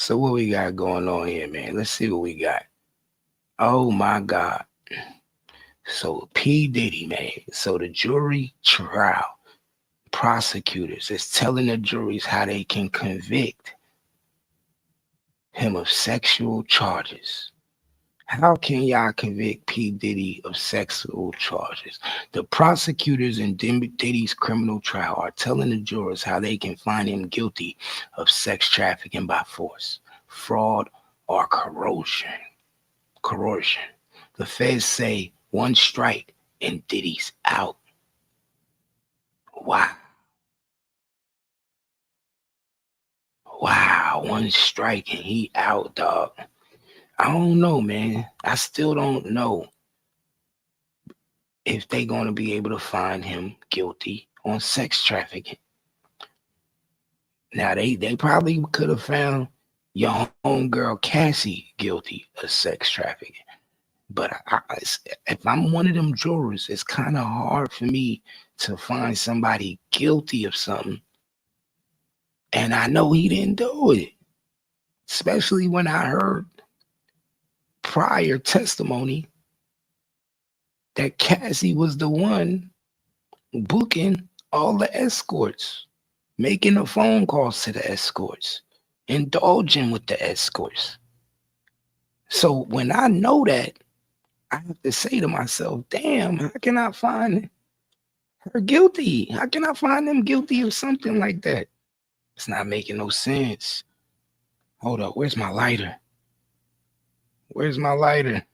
So what we got going on here, man? Let's see what we got. Oh my God. So P. Diddy, man. So the jury trial prosecutors is telling the juries how they can convict him of sexual charges. How can y'all convict P. Diddy of sexual charges? The prosecutors in Diddy's criminal trial are telling the jurors how they can find him guilty of sex trafficking by force, fraud, or corrosion. Corrosion. The feds say one strike and Diddy's out. Wow. Wow. One strike and he out, dog. I don't know, man. I still don't know if they gonna be able to find him guilty on sex trafficking. Now they probably could have found your homegirl Cassie guilty of sex trafficking. But if I'm one of them jurors, it's kind of hard for me to find somebody guilty of something, and I know he didn't do it. Especially when I heard prior testimony that Cassie was the one booking all the escorts, making the phone calls to the escorts, indulging with the escorts. So when I know that, I have to say to myself, damn, how can I find her guilty? How can I find them guilty of something like that? It's not making no sense. Hold up, where's my lighter? Where's my lighter?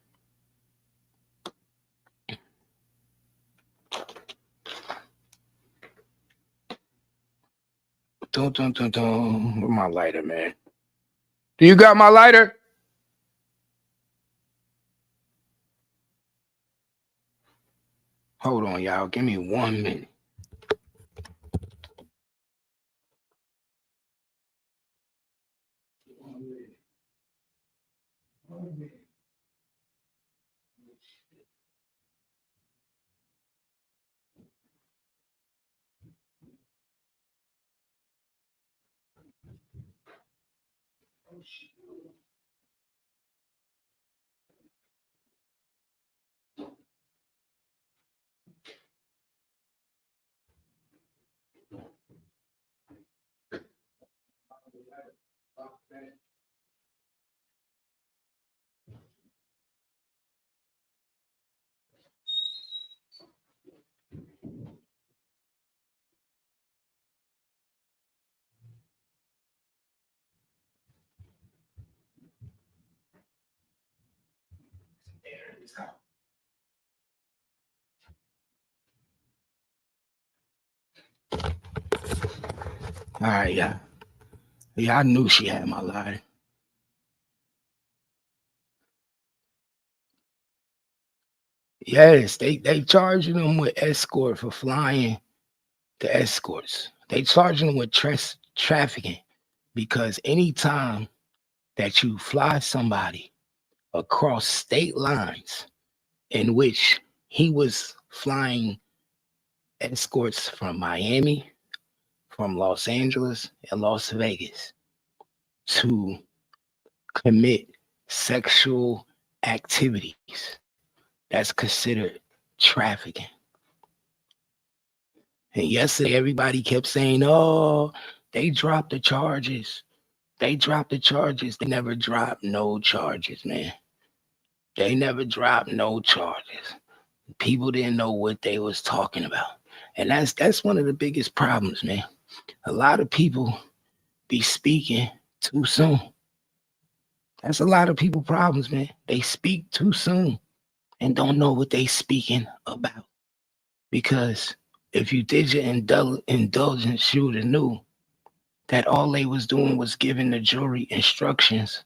Dun, dun, dun, dun. Where's my lighter, man? Do you got my lighter? Hold on, y'all. Give me 1 minute. All right, yeah. Yeah, I knew she had my lighter. Yes, they charging them with escort for flying the escorts. They charging them with trafficking because anytime that you fly somebody across state lines in which he was flying escorts from Miami, from Los Angeles, and Las Vegas to commit sexual activities, that's considered trafficking. And yesterday, everybody kept saying, oh, they dropped the charges. They dropped the charges. They never dropped no charges, man. They never dropped no charges. People didn't know what they was talking about. And that's one of the biggest problems, man. A lot of people be speaking too soon. That's a lot of people problems, man. They speak too soon and don't know what they speaking about. Because if you did your indulgence, you would have knew that all they was doing was giving the jury instructions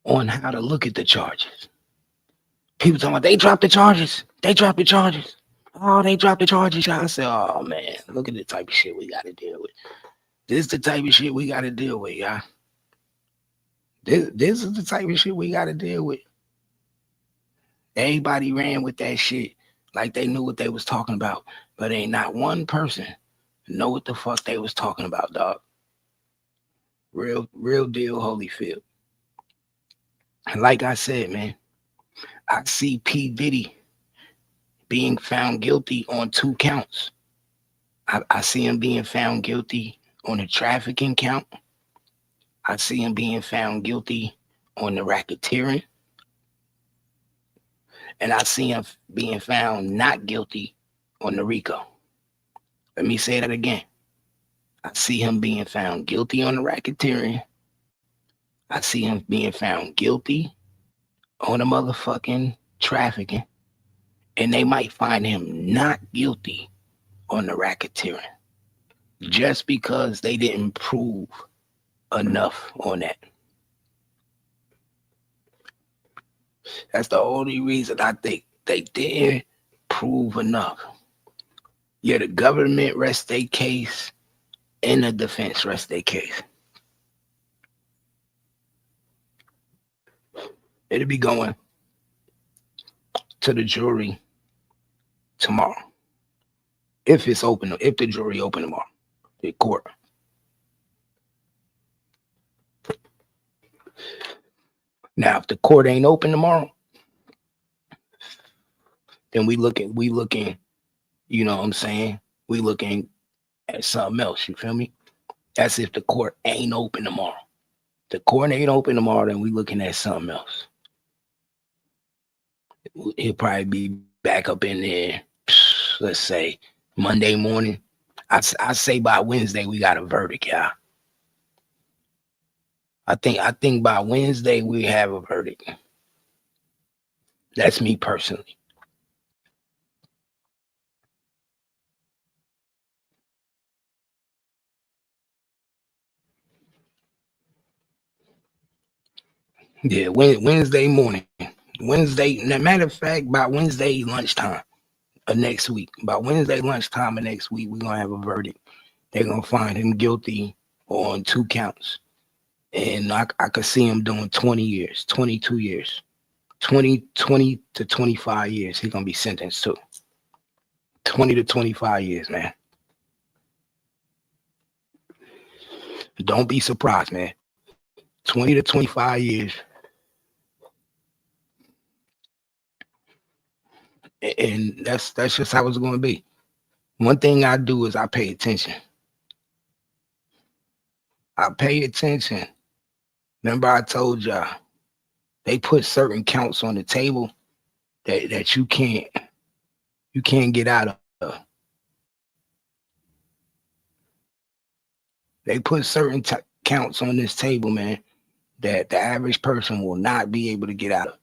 on how to look at the charges. People talking about they dropped the charges. They dropped the charges. Oh, they dropped the charges. I said, oh man, look at the type of shit we gotta deal with. This is the type of shit we gotta deal with, y'all. This is the type of shit we gotta deal with. Everybody ran with that shit like they knew what they was talking about, but ain't not one person know what the fuck they was talking about, dog. Real deal Holyfield. And like I said, man, I see P. Diddy being found guilty on 2 counts. I see him being found guilty on the trafficking count. I see him being found guilty on the racketeering. And I see him being found not guilty on the RICO. Let me say that again. I see him being found guilty on the racketeering. I see him being found guilty on the motherfucking trafficking. And they might find him not guilty on the racketeering just because they didn't prove enough on that. That's the only reason I think they didn't prove enough. Yeah, the government rests their case and the defense rests their case. It'll be going to the jury tomorrow. If it's open, if the jury open tomorrow, the court. Now, if the court ain't open tomorrow, then we looking, you know what I'm saying? We looking at something else, you feel me? That's if the court ain't open tomorrow. The court ain't open tomorrow, then we looking at something else. He'll probably be back up in there, let's say, Monday morning. I say by Wednesday we got a verdict, y'all. I think by Wednesday we have a verdict. That's me personally. Yeah, Wednesday morning. Wednesday, matter of fact, by Wednesday lunchtime of next week. By Wednesday lunchtime of next week, we're gonna have a verdict. They're gonna find him guilty on 2 counts. And I could see him doing 20 years, 22 years, 20 to 25 years. He's gonna be sentenced to 20 to 25 years, man. Don't be surprised, man. 20 to 25 years. And that's just how it's gonna be. One thing I do is I pay attention. I pay attention. Remember I told y'all they put certain counts on the table that you can't get out of. They put certain counts on this table, man, that the average person will not be able to get out of.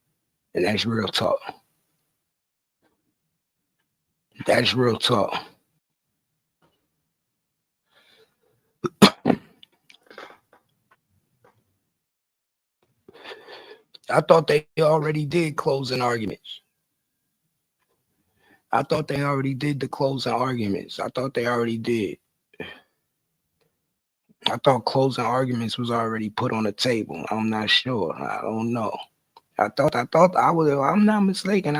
And that's real talk. That's real talk. I thought they already did closing arguments. I thought they already did the closing arguments. I thought they already did. I thought closing arguments was already put on the table. I'm not sure. I don't know. I thought I was. I'm not mistaken.